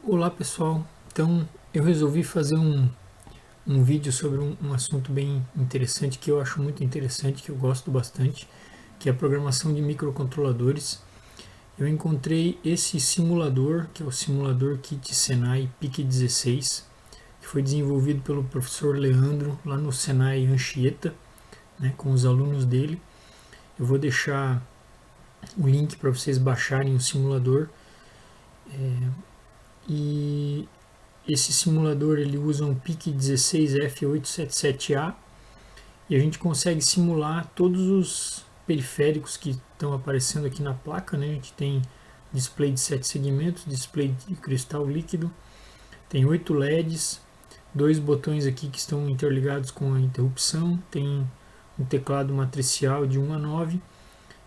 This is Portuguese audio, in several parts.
Olá pessoal, então eu resolvi fazer um vídeo sobre um assunto bem interessante que eu acho muito interessante, que eu gosto bastante, que é a programação de microcontroladores. Eu encontrei esse simulador, que é o simulador Kit Senai PIC16, que foi desenvolvido pelo professor Leandro lá no Senai Anchieta, né, com os alunos dele. Eu vou deixar o link para vocês baixarem o simulador. E esse simulador ele usa um PIC16F877A e a gente consegue simular todos os periféricos que estão aparecendo aqui na placa, né? A gente tem display de 7 segmentos, display de cristal líquido, tem 8 LEDs, dois botões aqui que estão interligados com a interrupção, tem um teclado matricial de 1 a 9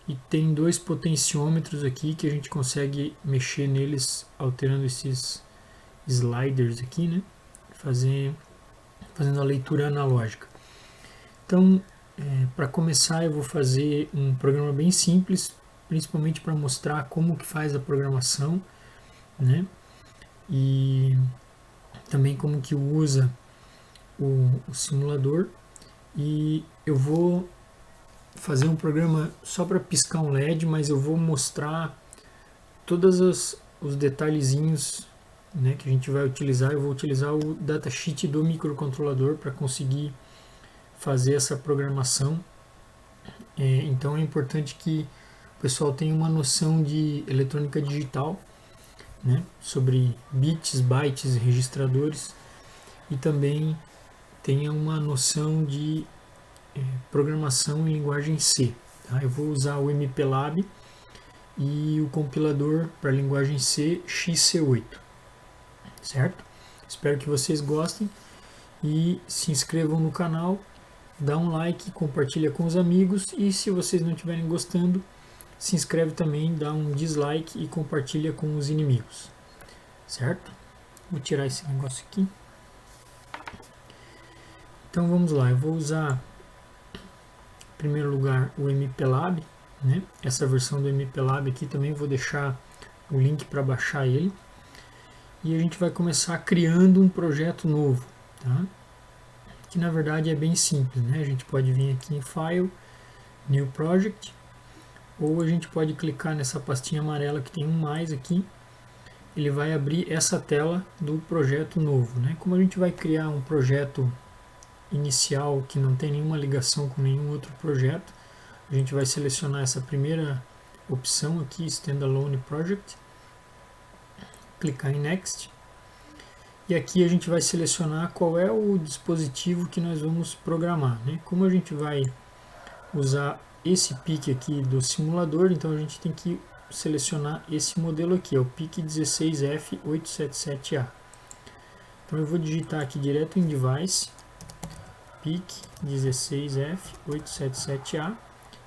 e tem dois potenciômetros aqui que a gente consegue mexer neles alterando esses sliders aqui, né? Fazendo a leitura analógica. Então, para começar, eu vou fazer um programa bem simples, principalmente para mostrar como que faz a programação, né? E também como que usa o simulador. E eu vou fazer um programa só para piscar um LED, mas eu vou mostrar todos os detalhezinhos, né, que a gente vai utilizar. Eu vou utilizar o datasheet do microcontrolador para conseguir fazer essa programação. Então é importante que o pessoal tenha uma noção de eletrônica digital, né, sobre bits, bytes, registradores, e também tenha uma noção de programação em linguagem C. Tá? Eu vou usar o MPLAB e o compilador para a linguagem C, XC8, certo? Espero que vocês gostem e se inscrevam no canal, dá um like, compartilha com os amigos e se vocês não estiverem gostando, se inscreve também, dá um dislike e compartilha com os inimigos, certo? Vou tirar esse negócio aqui. Então vamos lá, eu vou usar em primeiro lugar o MPLAB, né? Essa versão do MPLAB aqui também vou deixar o link para baixar ele. E a gente vai começar criando um projeto novo, tá? Que na verdade é bem simples, né? A gente pode vir aqui em File, New Project, ou a gente pode clicar nessa pastinha amarela que tem um mais aqui, ele vai abrir essa tela do projeto novo, né? Como a gente vai criar um projeto inicial que não tem nenhuma ligação com nenhum outro projeto, a gente vai selecionar essa primeira opção aqui, Standalone Project, clicar em Next, e aqui a gente vai selecionar qual é o dispositivo que nós vamos programar, né? Como a gente vai usar esse PIC aqui do simulador, então a gente tem que selecionar esse modelo aqui, é o PIC16F877A. Então eu vou digitar aqui direto em Device, PIC16F877A,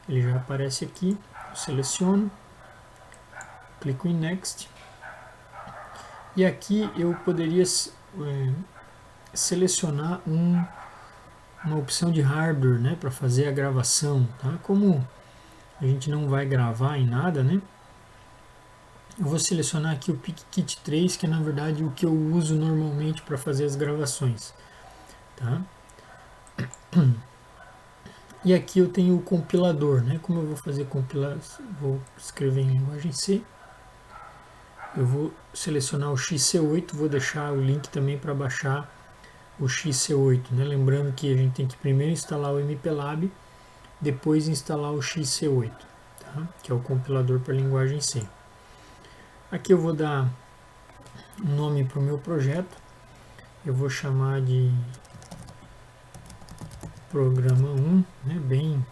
ele já aparece aqui, eu seleciono, clico em Next, e aqui eu poderia selecionar uma opção de hardware, né, para fazer a gravação, tá? Como a gente não vai gravar em nada, né? Eu vou selecionar aqui o PIC-Kit 3, que é na verdade o que eu uso normalmente para fazer as gravações, tá? E aqui eu tenho o compilador, né? Como eu vou fazer compilar, vou escrever em linguagem C. Eu vou selecionar o XC8, vou deixar o link também para baixar o XC8, né? Lembrando que a gente tem que primeiro instalar o MPLAB, depois instalar o XC8, tá? Que é o compilador para a linguagem C. Aqui eu vou dar um nome para o meu projeto, eu vou chamar de Programa 1, né? Bem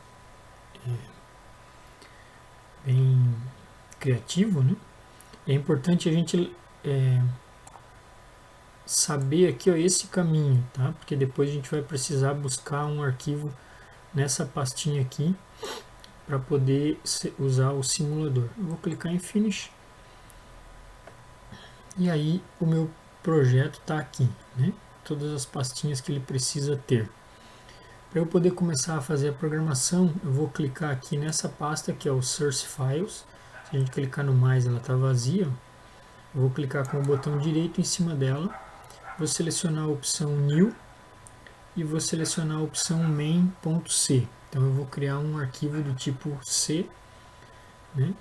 criativo, né? É importante a gente saber aqui, ó, esse caminho, tá? Porque depois a gente vai precisar buscar um arquivo nessa pastinha aqui para poder usar o simulador. Eu vou clicar em Finish e aí o meu projeto está aqui, né? Todas as pastinhas que ele precisa ter. Para eu poder começar a fazer a programação, eu vou clicar aqui nessa pasta que é o Source Files. Se a gente clicar no mais, ela está vazia. Eu vou clicar com o botão direito em cima dela, vou selecionar a opção New e vou selecionar a opção main.c. Então eu vou criar um arquivo do tipo C, né,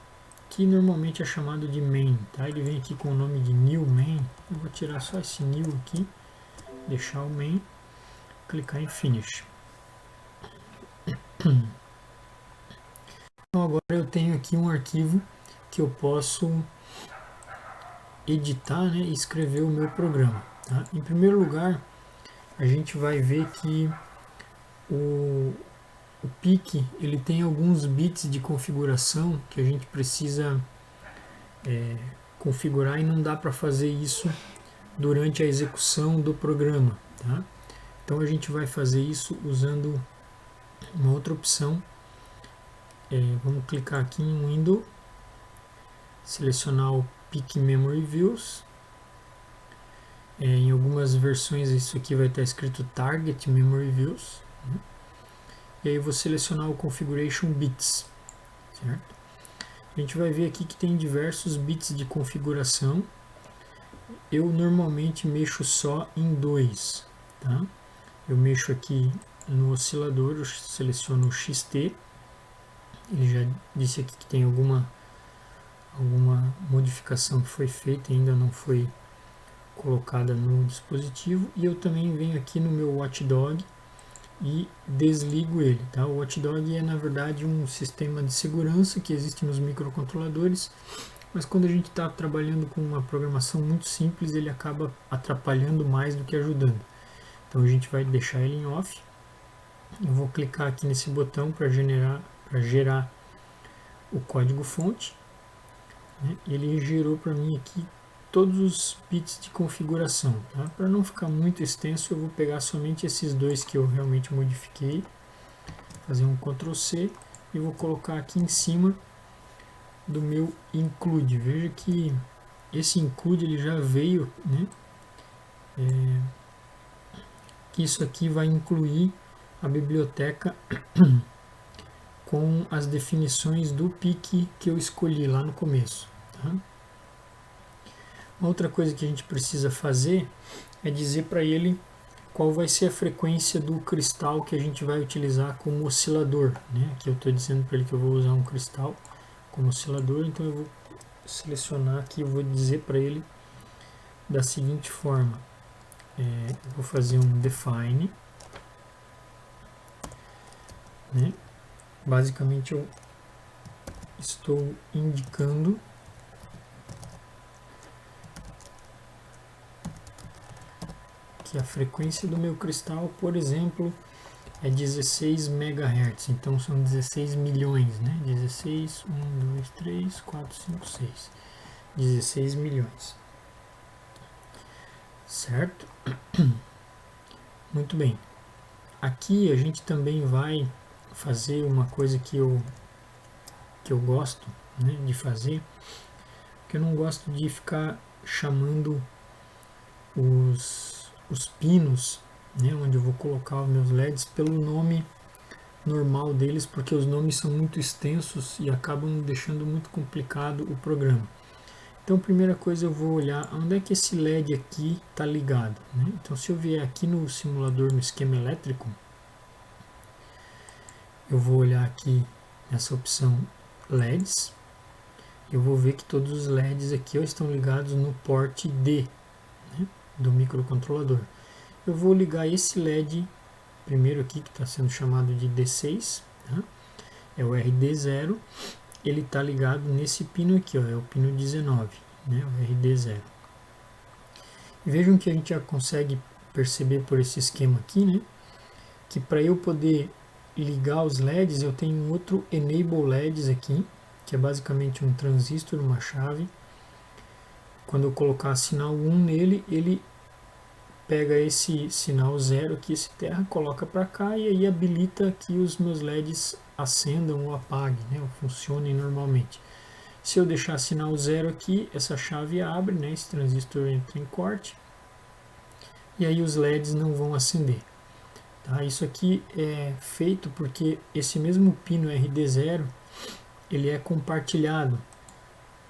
que normalmente é chamado de main, tá? Ele vem aqui com o nome de new main. Eu vou tirar só esse new aqui, deixar o main, clicar em finish. Então agora eu tenho aqui um arquivo que eu posso editar, né, e escrever o meu programa, tá? Em primeiro lugar, a gente vai ver que o PIC ele tem alguns bits de configuração que a gente precisa configurar e não dá para fazer isso durante a execução do programa, tá? Então a gente vai fazer isso usando uma outra opção. Vamos clicar aqui em Window, selecionar o PIC Memory Views. Em algumas versões isso aqui vai estar escrito Target Memory Views, né? E aí eu vou selecionar o Configuration Bits, certo? A gente vai ver aqui que tem diversos bits de configuração. Eu normalmente mexo só em 2, tá? Eu mexo aqui no oscilador, eu seleciono o XT. Ele já disse aqui que tem alguma modificação que foi feita e ainda não foi colocada no dispositivo. E eu também venho aqui no meu Watchdog e desligo ele, tá? O Watchdog é na verdade um sistema de segurança que existe nos microcontroladores, mas quando a gente está trabalhando com uma programação muito simples, ele acaba atrapalhando mais do que ajudando. Então a gente vai deixar ele em off. Eu vou clicar aqui nesse botão para gerar o código fonte, né? Ele gerou para mim aqui todos os bits de configuração, tá? Para não ficar muito extenso, eu vou pegar somente esses dois que eu realmente modifiquei, fazer um Ctrl C e vou colocar aqui em cima do meu include. Veja que esse include ele já veio, né? Que isso aqui vai incluir a biblioteca com as definições do PIC que eu escolhi lá no começo, tá? Uma outra coisa que a gente precisa fazer é dizer para ele qual vai ser a frequência do cristal que a gente vai utilizar como oscilador, né? Aqui eu estou dizendo para ele que eu vou usar um cristal como oscilador, então eu vou selecionar aqui, eu vou dizer para ele da seguinte forma. Eu vou fazer um define, né? Basicamente eu estou indicando que a frequência do meu cristal, por exemplo, é 16 MHz, então são 16 milhões, né? 16, 1, 2, 3, 4, 5, 6. 16 milhões. Certo? Muito bem. Aqui a gente também vai fazer uma coisa que eu gosto, né, de fazer, que eu não gosto de ficar chamando os pinos, né, onde eu vou colocar os meus LEDs pelo nome normal deles, porque os nomes são muito extensos e acabam deixando muito complicado o programa. Então, primeira coisa, eu vou olhar onde é que esse LED aqui está ligado, né? Então, se eu vier aqui no simulador, no esquema elétrico, eu vou olhar aqui nessa opção LEDs, eu vou ver que todos os LEDs aqui estão ligados no port D, né, do microcontrolador. Eu vou ligar esse LED primeiro aqui, que está sendo chamado de D6, tá? É o RD0, ele está ligado nesse pino aqui, ó, é o pino 19, né, o RD0. E vejam que a gente já consegue perceber por esse esquema aqui, né, que para eu poder ligar os LEDs, eu tenho um outro Enable LEDs aqui, que é basicamente um transistor, uma chave. Quando eu colocar sinal 1 nele, ele pega esse sinal 0 aqui, esse terra, coloca para cá e aí habilita que os meus LEDs acendam ou apaguem, né, ou funcionem normalmente. Se eu deixar sinal 0 aqui, essa chave abre, né, esse transistor entra em corte e aí os LEDs não vão acender. Tá? Isso aqui é feito porque esse mesmo pino RD0 ele é compartilhado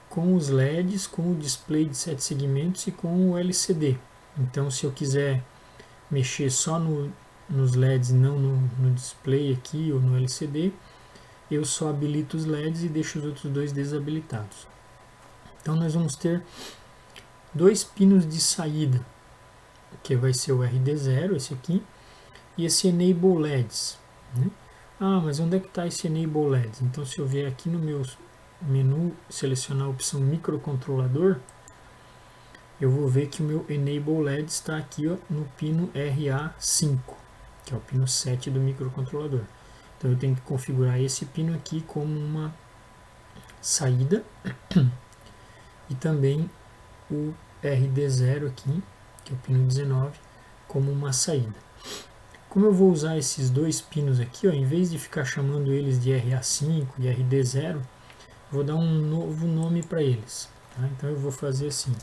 com os LEDs, com o display de 7 segmentos e com o LCD. Então, se eu quiser mexer só nos LEDs, não no display aqui ou no LCD, eu só habilito os LEDs e deixo os outros dois desabilitados. Então, nós vamos ter dois pinos de saída, que vai ser o RD0, esse aqui, e esse Enable LEDs, né? Ah, mas onde é que está esse Enable LEDs? Então, se eu vier aqui no meu menu, selecionar a opção microcontrolador, eu vou ver que o meu Enable LED está aqui, ó, no pino RA5, que é o pino 7 do microcontrolador. Então eu tenho que configurar esse pino aqui como uma saída e também o RD0 aqui, que é o pino 19, como uma saída. Como eu vou usar esses dois pinos aqui, ó, em vez de ficar chamando eles de RA5 e RD0, vou dar um novo nome para eles. Tá? Então eu vou fazer assim,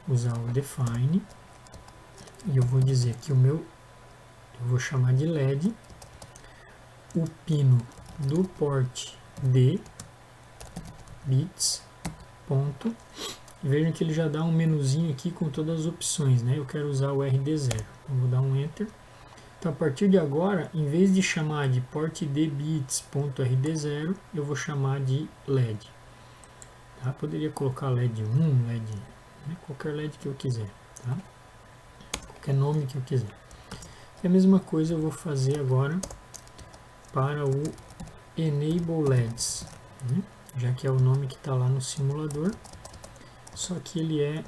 usar o define e eu vou dizer que eu vou chamar de LED o pino do porte D bits ponto. Vejam que ele já dá um menuzinho aqui com todas as opções, né? Eu quero usar o RD0, então vou dar um enter. Então a partir de agora, em vez de chamar de porte D bits.rd0, eu vou chamar de LED. Tá? Poderia colocar LED 1, LED, né? Qualquer LED que eu quiser, tá? Qualquer nome que eu quiser. E a mesma coisa eu vou fazer agora para o Enable LEDs, né? Já que é o nome que está lá no simulador, só que ele é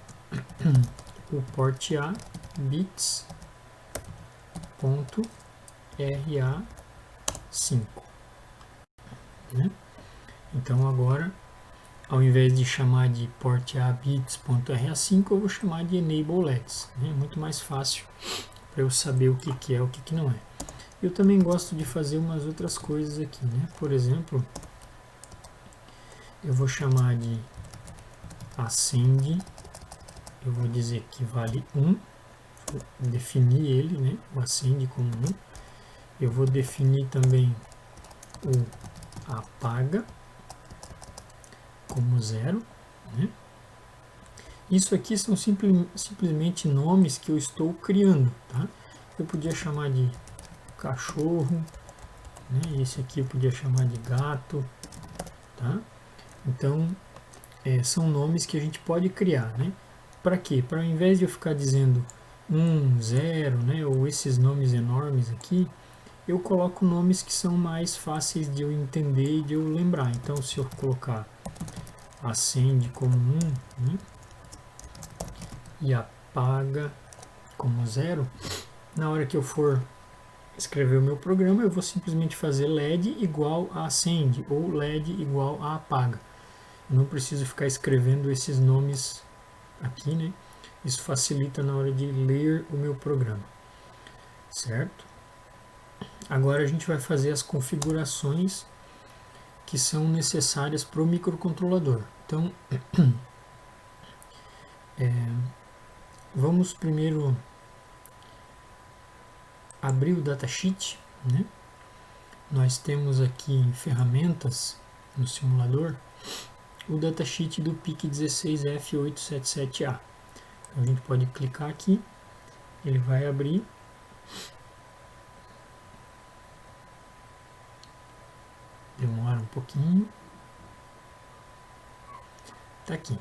o porte A bits.RA5, né? Então agora, ao invés de chamar de porte A bits.RA5, eu vou chamar de Enable LEDs, né? Muito mais fácil para eu saber o que é o que não é. Eu também gosto de fazer umas outras coisas aqui, né? Por exemplo, eu vou chamar de acende, eu vou dizer que vale 1, vou definir ele, né? O acende como 1. Eu vou definir também o apaga como 0, né? Isso aqui são simplesmente nomes que eu estou criando, tá? Eu podia chamar de cachorro, né? Esse aqui eu podia chamar de gato, tá? Então, são nomes que a gente pode criar, né? Para quê? Para ao invés de eu ficar dizendo 1, 0, né? Ou esses nomes enormes aqui, eu coloco nomes que são mais fáceis de eu entender e de eu lembrar. Então, se eu colocar acende como 1, né? E apaga como 0, na hora que eu for escrever o meu programa, eu vou simplesmente fazer LED igual a acende ou LED igual a apaga. Eu não preciso ficar escrevendo esses nomes aqui, né? Isso facilita na hora de ler o meu programa, certo? Agora a gente vai fazer as configurações que são necessárias para o microcontrolador. Então, vamos primeiro abrir o datasheet, né? Nós temos aqui em ferramentas no simulador o datasheet do PIC16F877A. Então a gente pode clicar aqui, ele vai abrir. Demora um pouquinho. Tá aqui,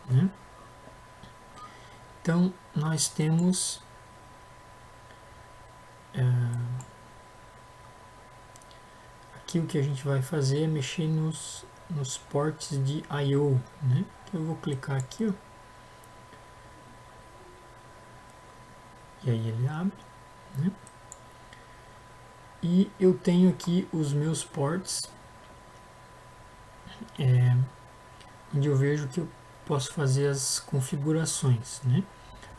né? Então nós temos aqui o que a gente vai fazer é mexer nos ports de I/O, né? Então eu vou clicar aqui, ó, e aí ele abre, né? E eu tenho aqui os meus ports, onde eu vejo que eu posso fazer as configurações, né?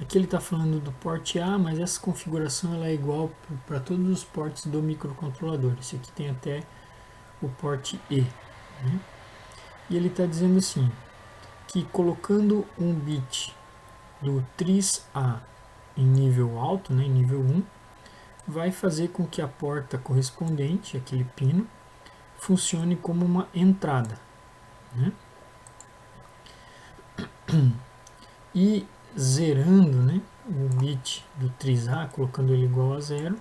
Aqui ele está falando do porte A, mas essa configuração ela é igual para todos os ports do microcontrolador. Esse aqui tem até o porte E, né? E ele está dizendo assim, que colocando um bit do tris A em nível alto, né, em nível 1, vai fazer com que a porta correspondente, aquele pino, funcione como uma entrada, né? E zerando, né, o bit do tris A, colocando ele igual a 0,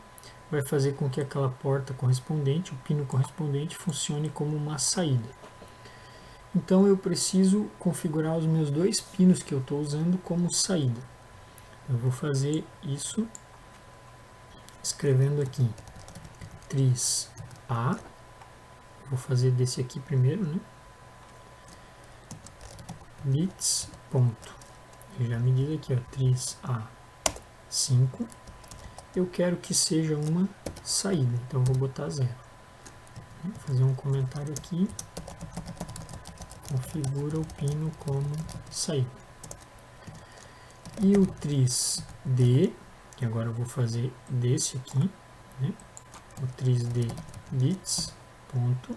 vai fazer com que aquela porta correspondente, o pino correspondente, funcione como uma saída. Então eu preciso configurar os meus dois pinos que eu estou usando como saída. Eu vou fazer isso escrevendo aqui tris A, vou fazer desse aqui primeiro, né? Bits, ponto. Ele já me diz aqui, ó, tris A 5. Eu quero que seja uma saída, então eu vou botar 0. Vou fazer um comentário aqui. Configura o pino como saída. E o tris D, que agora eu vou fazer desse aqui, né? O tris D bits, ponto,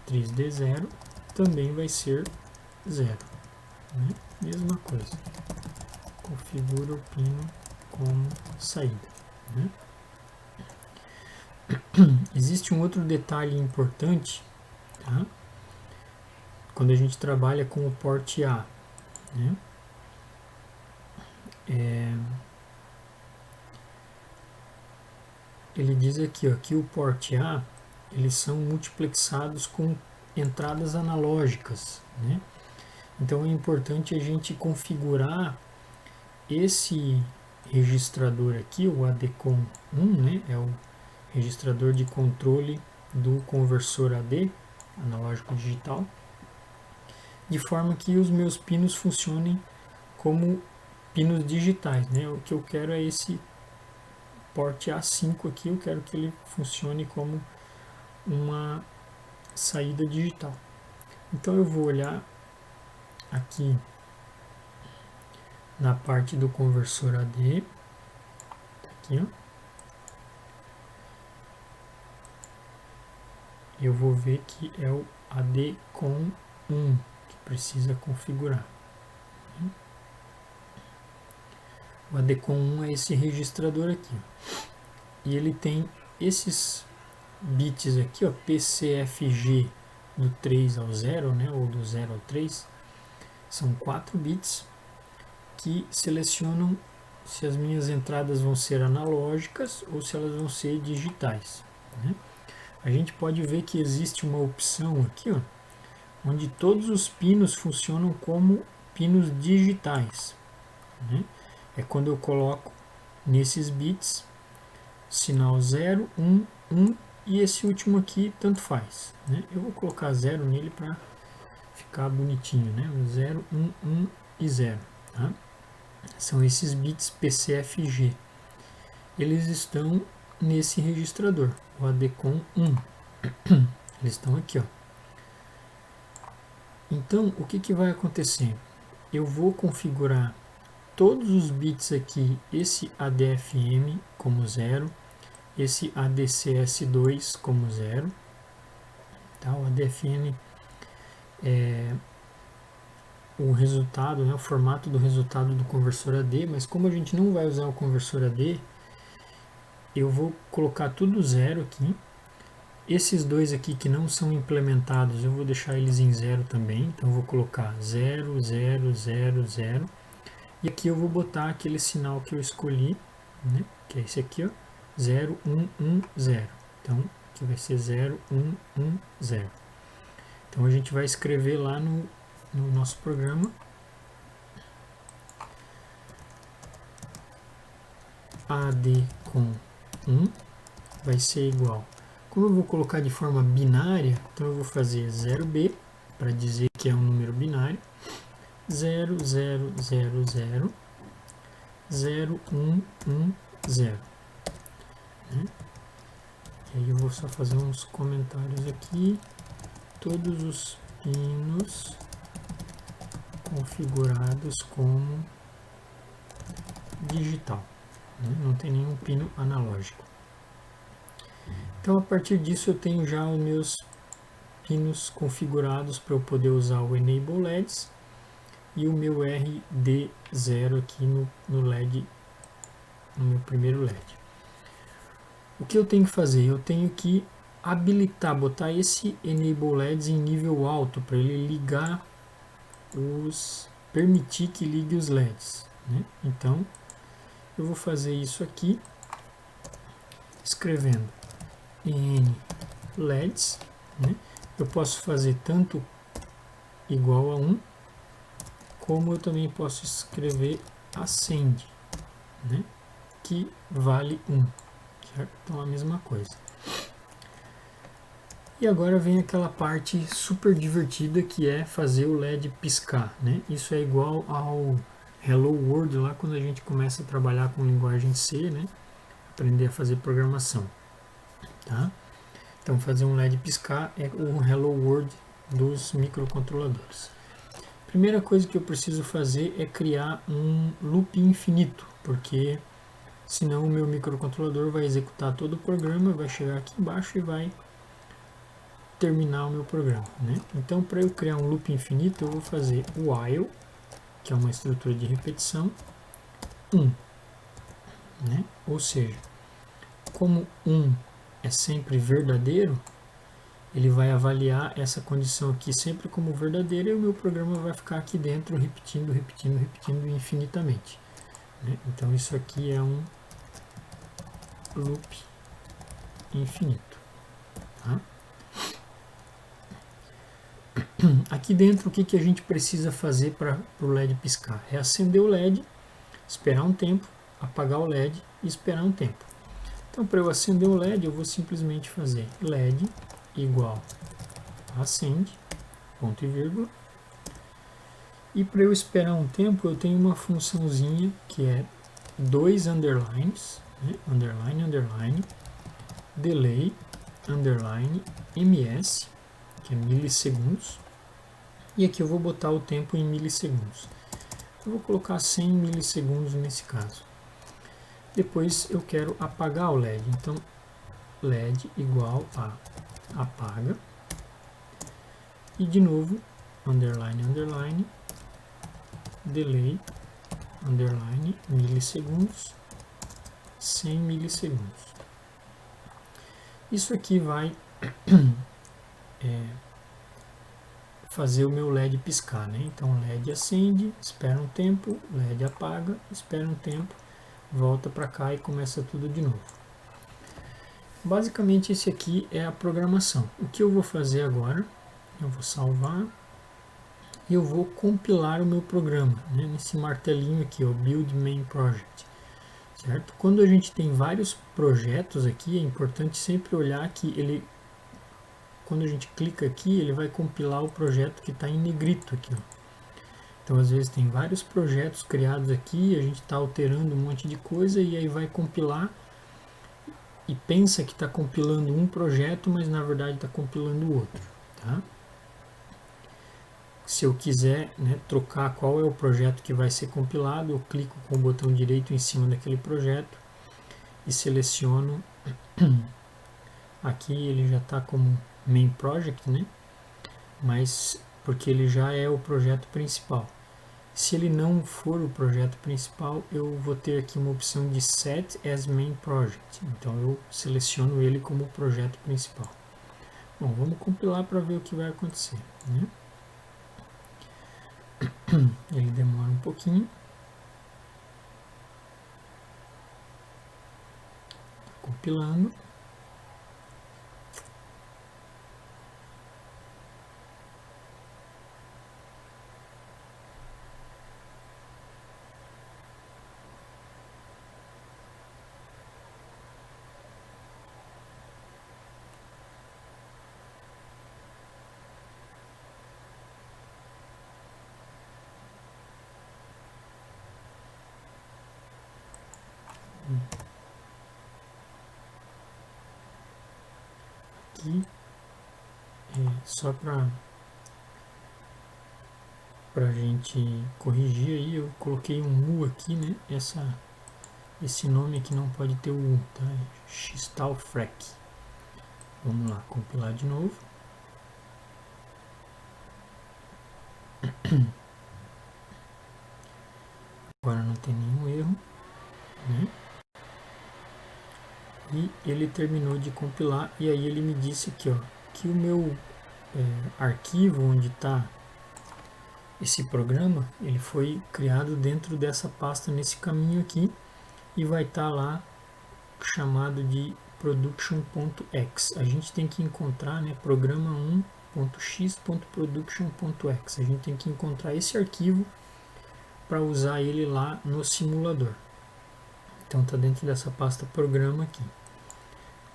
tris D 0, também vai ser 0. Né? Mesma coisa. Configura o pino como saída. Né? Existe um outro detalhe importante, tá? Quando a gente trabalha com o porte A. Né? Ele diz aqui, ó, que o porte A, eles são multiplexados com entradas analógicas, né? Então é importante a gente configurar esse registrador aqui, o ADCOM 1, né? É o registrador de controle do conversor AD, analógico digital, de forma que os meus pinos funcionem como pinos digitais, né? O que eu quero é esse porte A5 aqui, eu quero que ele funcione como uma saída digital. Então eu vou olhar aqui na parte do conversor AD, tá aqui, ó. Eu vou ver que é o ADCOM 1 que precisa configurar. O ADCOM 1 é esse registrador aqui, ó. E ele tem esses bits aqui, ó, PCFG do 3 ao 0, né, ou do 0 ao 3, são 4 bits que selecionam se as minhas entradas vão ser analógicas ou se elas vão ser digitais. Né? A gente pode ver que existe uma opção aqui, ó, onde todos os pinos funcionam como pinos digitais. Né? É quando eu coloco nesses bits sinal 0, 1, 1 e esse último aqui tanto faz. Né? Eu vou colocar 0 nele para ficar bonitinho, né? 0, 1, 1 e 0. Tá? São esses bits PCFG. Eles estão nesse registrador, o ADCOM 1. Eles estão aqui, ó. Então, o que vai acontecer? Eu vou configurar todos os bits aqui, esse ADFM como 0, esse ADCS2 como 0. Tá? O ADFM é o resultado, né, o formato do resultado do conversor AD, mas como a gente não vai usar o conversor AD, eu vou colocar tudo 0 aqui. Esses dois aqui que não são implementados, eu vou deixar eles em 0 também, então eu vou colocar 0, 0, 0, 0. E aqui eu vou botar aquele sinal que eu escolhi, né, que é esse aqui, ó, 0, 1, 1, 0. Então, aqui vai ser 0, 1, 1, 0. Então a gente vai escrever lá no nosso programa ADCOM 1 vai ser igual. Como eu vou colocar de forma binária, então eu vou fazer 0b para dizer que é um número binário, 0, 0, 0, 0, 0, 1, 1, 0. Né? E aí eu vou só fazer uns comentários aqui. Todos os pinos configurados como digital, né? Não tem nenhum pino analógico. Então a partir disso eu tenho já os meus pinos configurados para eu poder usar o Enable LEDs e o meu RD0 aqui no LED, no meu primeiro LED. O que eu tenho que fazer? Eu tenho que habilitar, botar esse Enable LEDs em nível alto para ele ligar os permitir que ligue os LEDs, né? Então eu vou fazer isso aqui escrevendo N LEDs, né? Eu posso fazer tanto igual a 1, como eu também posso escrever acende, né? Que vale 1, certo? Então a mesma coisa. E agora vem aquela parte super divertida que é fazer o LED piscar, né? Isso é igual ao Hello World lá quando a gente começa a trabalhar com linguagem C, né? Aprender a fazer programação, tá? Então fazer um LED piscar é o Hello World dos microcontroladores. Primeira coisa que eu preciso fazer é criar um loop infinito, porque senão o meu microcontrolador vai executar todo o programa, vai chegar aqui embaixo e vai terminar o meu programa, né? Então, para eu criar um loop infinito, eu vou fazer while, que é uma estrutura de repetição, 1, né? Ou seja, como 1 é sempre verdadeiro, ele vai avaliar essa condição aqui sempre como verdadeira e o meu programa vai ficar aqui dentro repetindo, repetindo, repetindo infinitamente, né? Então, isso aqui é um loop infinito, tá? Aqui dentro, o que a gente precisa fazer para o LED piscar? É acender o LED, esperar um tempo, apagar o LED e esperar um tempo. Então, para eu acender o LED, eu vou simplesmente fazer LED igual a acende, ponto e vírgula. E para eu esperar um tempo, eu tenho uma funçãozinha que é 2 underlines, né? Underline, underline, delay, underline, ms, que é milissegundos. E aqui eu vou botar o tempo em milissegundos. Eu vou colocar 100 milissegundos nesse caso. Depois eu quero apagar o LED. Então, LED igual a apaga. E de novo, underline, underline, delay, underline, milissegundos, 100 milissegundos. Isso aqui vai fazer o meu LED piscar, né? Então, LED acende, espera um tempo, LED apaga, espera um tempo, volta para cá e começa tudo de novo. Basicamente, esse aqui é a programação. O que eu vou fazer agora, eu vou salvar e eu vou compilar o meu programa, né? Nesse martelinho aqui, o Build Main Project, certo? Quando a gente tem vários projetos aqui, é importante sempre olhar que ele, quando a gente clica aqui, ele vai compilar o projeto que está em negrito aqui, ó. Então, às vezes tem vários projetos criados aqui, a gente está alterando um monte de coisa e aí vai compilar e pensa que está compilando um projeto, mas na verdade está compilando o outro, tá? Se eu quiser, né, trocar qual é o projeto que vai ser compilado, eu clico com o botão direito em cima daquele projeto e seleciono. Aqui ele já está como Main Project, né? Mas porque ele já é o projeto principal. Se ele não for o projeto principal, eu vou ter aqui uma opção de Set as Main Project. Então eu seleciono ele como projeto principal. Bom, vamos compilar para ver o que vai acontecer, né? Ele demora um pouquinho. Compilando. Aqui, só para a gente corrigir aí, eu coloquei um U aqui, né? Esse nome aqui não pode ter o U, tá? Xtalfrec. Vamos lá, compilar de novo. Agora não tem nenhum erro, né? E ele terminou de compilar e aí ele me disse aqui, ó, que o meu arquivo onde está esse programa ele foi criado dentro dessa pasta nesse caminho aqui e vai estar lá chamado de production.x. A gente tem que encontrar, né, programa 1.x.production.x. A gente tem que encontrar esse arquivo para usar ele lá no simulador. Então está dentro dessa pasta programa aqui.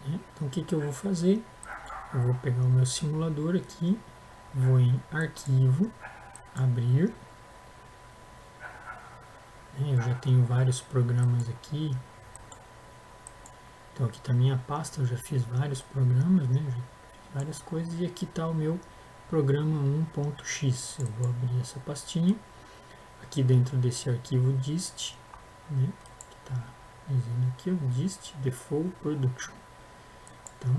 Então o que eu vou fazer? Eu vou pegar o meu simulador aqui, vou em arquivo, abrir. Eu já tenho vários programas aqui. Então aqui está a minha pasta, eu já fiz vários programas, né? Já fiz várias coisas, e aqui está o meu programa 1.x. Eu vou abrir essa pastinha. Aqui dentro desse arquivo dist, né? Que está dizendo aqui, o dist default production. Então,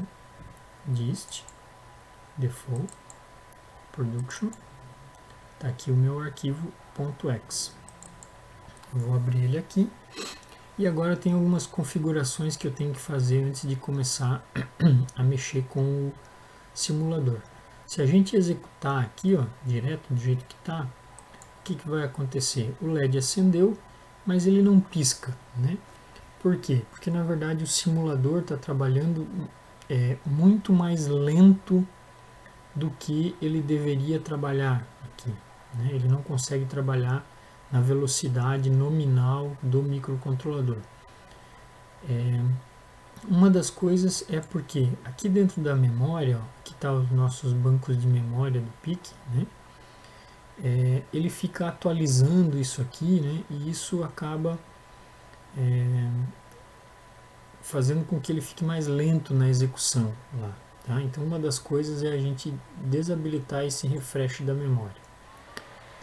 dist default production. Está aqui o meu arquivo .x. Eu vou abrir ele aqui. E agora tem algumas configurações que eu tenho que fazer antes de começar a mexer com o simulador. Se a gente executar aqui, ó, direto do jeito que está, o que vai acontecer? O LED acendeu, mas ele não pisca, né? Por quê? Porque na verdade o simulador está trabalhando muito mais lento do que ele deveria trabalhar aqui, né? Ele não consegue trabalhar na velocidade nominal do microcontrolador. Uma das coisas é porque aqui dentro da memória, ó, aqui está os nossos bancos de memória do PIC, né? Ele fica atualizando isso aqui, né? E isso acaba fazendo com que ele fique mais lento na execução lá, tá? Então uma das coisas é a gente desabilitar esse refresh da memória,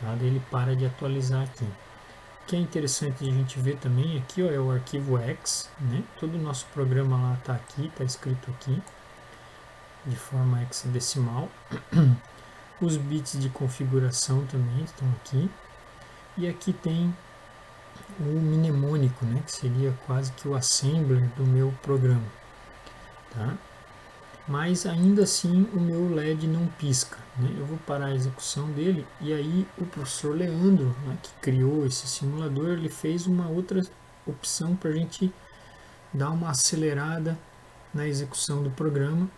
tá? Daí ele para de atualizar aqui. O que é interessante a gente ver também aqui, ó, é o arquivo X, né? Todo o nosso programa lá está aqui, está escrito aqui de forma hexadecimal. Os bits de configuração também estão aqui. E aqui tem o mnemônico, né, que seria quase que o assembler do meu programa, tá? Mas ainda assim o meu LED não pisca, né? Eu vou parar a execução dele, e aí o professor Leandro, né, que criou esse simulador, ele fez uma outra opção para a gente dar uma acelerada na execução do programa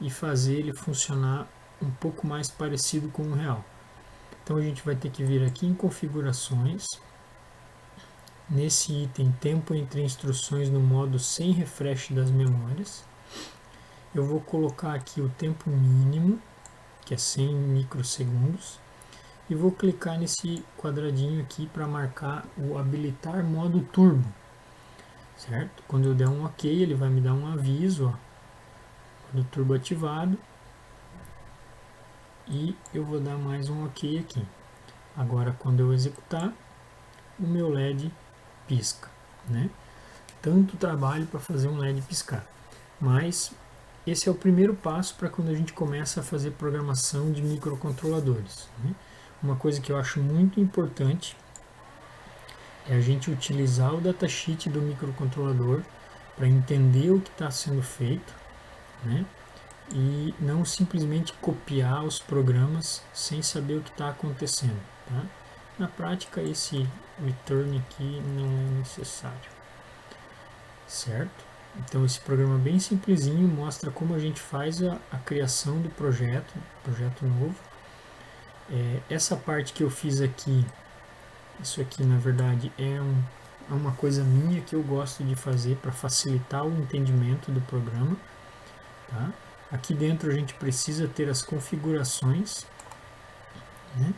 e fazer ele funcionar um pouco mais parecido com o real. Então a gente vai ter que vir aqui em configurações, nesse item tempo entre instruções no modo sem refresh das memórias. Eu vou colocar aqui o tempo mínimo, que é 100 microsegundos, e vou clicar nesse quadradinho aqui para marcar o habilitar modo turbo, certo? Quando eu der um OK, ele vai me dar um aviso, ó, modo turbo ativado, e eu vou dar mais um OK aqui. Agora, quando eu executar, o meu LED pisca, né? Tanto trabalho para fazer um LED piscar, mas esse é o primeiro passo para quando a gente começa a fazer programação de microcontroladores, né? Uma coisa que eu acho muito importante é a gente utilizar o datasheet do microcontrolador para entender o que está sendo feito, né? E não simplesmente copiar os programas sem saber o que está acontecendo, tá? Na prática, esse return aqui não é necessário, certo? Então esse programa bem simplesinho mostra como a gente faz a criação do projeto novo. Essa parte que eu fiz aqui, isso aqui na verdade é uma coisa minha que eu gosto de fazer para facilitar o entendimento do programa, tá? Aqui dentro a gente precisa ter as configurações, né?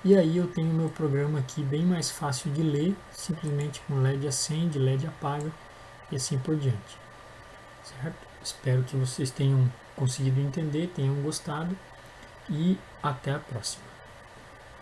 E aí eu tenho meu programa aqui bem mais fácil de ler, simplesmente com LED acende, LED apaga e assim por diante, certo? Espero que vocês tenham conseguido entender, tenham gostado, e até a próxima.